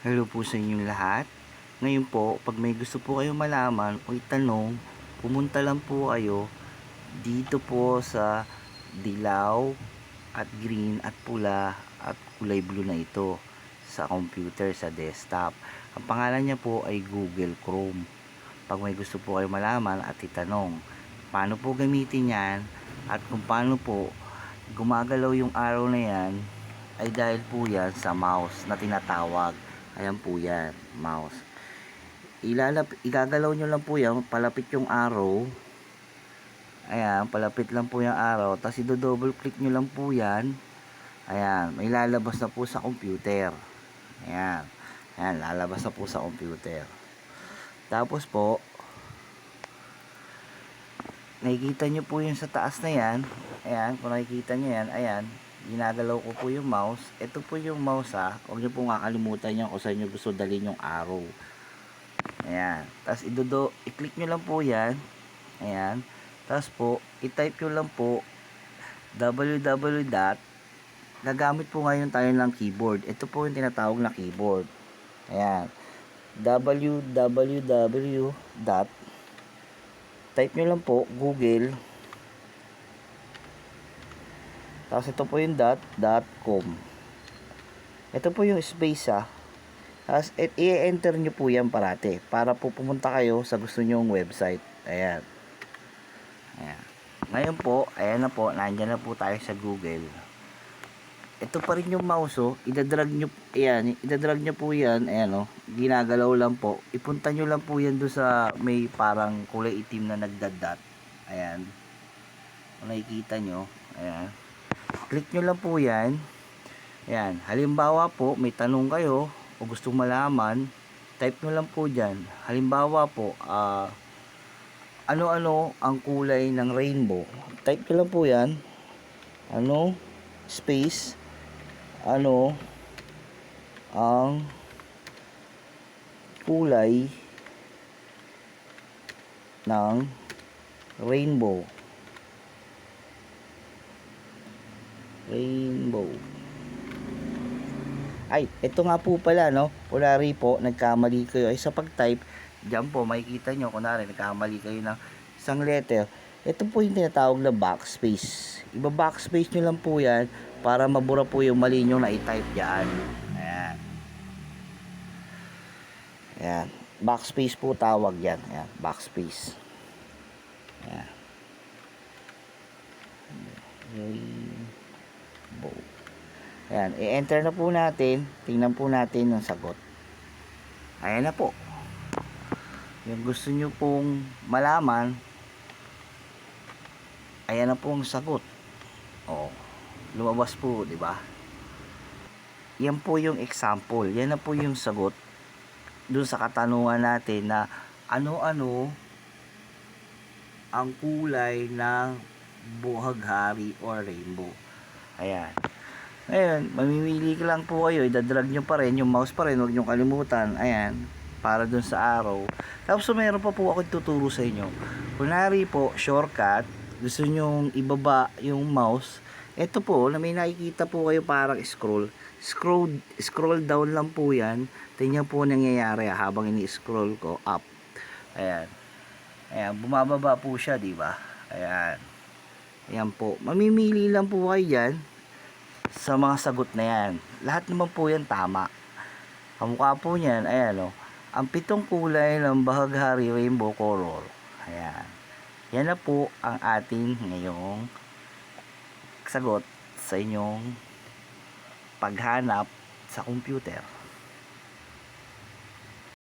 Hello po sa inyong lahat. Ngayon po, pag may gusto po kayong malaman o itanong, pumunta lang po kayo dito po sa dilaw at green at pula at kulay blue na ito sa computer, sa desktop. Ang pangalan niya po ay Google Chrome. Pag may gusto po kayong malaman at itanong, paano po gamitin yan at kung paano po gumagalaw yung arrow na yan, ay dahil po yan sa mouse na tinatawag. Ayan po yan, mouse. Igagalaw nyo lang po yan, palapit yung arrow. Ayan, palapit lang po yung arrow. Tapos i-double click nyo lang po yan. Ayan, may lalabas na po sa computer. Ayan, ayan, lalabas na po sa computer. Tapos po, nakikita nyo po yung sa taas na yan. Ayan, kung nakikita nyo yan, ayan, ginagalaw ko po yung mouse. Ito po yung mouse ha. Huwag nyo po kakalimutan yan kung saan nyo gusto dalhin yung arrow. Ayan. Tapos i-click nyo lang po yan. Ayan. Tapos po, i-type nyo lang po www. Gagamit po ngayon tayo ng keyboard. Ito po yung tinatawag na keyboard. Ayan. www. Type nyo lang po Google. Tapos ito po yung .com. Ito po yung space ha. Tapos i-enter nyo po yan parati para po pumunta kayo sa gusto nyong website. Ayan. Ayan. Ngayon po, ayan na po, nandyan na po tayo sa Google. Ito pa rin yung mouse oh. Idadrag nyo, ayan, idadrag nyo po yan. Ayan oh, ginagalaw lang po. Ipunta nyo lang po yan doon sa may parang kulay itim na nagdadat. Ayan. Kung nakikita nyo, ayan. Click nyo lang po yan. Ayan, halimbawa po may tanong kayo o gustong malaman, type nyo lang po dyan. Halimbawa po, ano-ano ang kulay ng rainbow. Type nyo lang po yan. Ano, space, ano ang kulay ng rainbow. Rainbow. Ay, ito nga po pala, no? Kunwari po, nagkamali kayo. Ay, sa pag-type, dyan po, makikita nyo, kunwari, nagkamali kayo ng isang letter. Ito po yung tinatawag na backspace. Iba-backspace nyo lang po yan para mabura po yung mali nyo na i-type dyan. Ayan. Ayan. Backspace po tawag yan. Ayan, backspace. Ayan. Rainbow. Ayan, i-enter na po natin. Tingnan po natin ang sagot. Ayan na po. Yung gusto nyo pong malaman, ayan na po ang sagot. O, lumabas po, di ba? Yan po yung example. Yan na po yung sagot dun sa katanungan natin na ano-ano ang kulay ng buhaghari or rainbow. Ayan. Ngayon, mamimili ka lang po kayo, idadrag nyo pa rin, yung mouse pa rin, huwag nyo kalimutan, ayan, para dun sa arrow. Tapos meron pa po ako tuturo sa inyo. Kunwari po, shortcut, gusto nyo ibaba yung mouse, ito po, na may nakikita po kayo parang scroll down lang po yan, tingnan po nangyayari habang ini-scroll ko up. Ayan. Ayan, bumababa po siya, di ba? Ayan. Ayan po, mamimili lang po kayo dyan sa mga sagot na yan. Lahat naman po yan tama. Kamukha po niyan, ayan o. Ang 7 kulay ng bahaghari rainbow color. Ayan. Yan na po ang ating ngayong sagot sa inyong paghanap sa computer.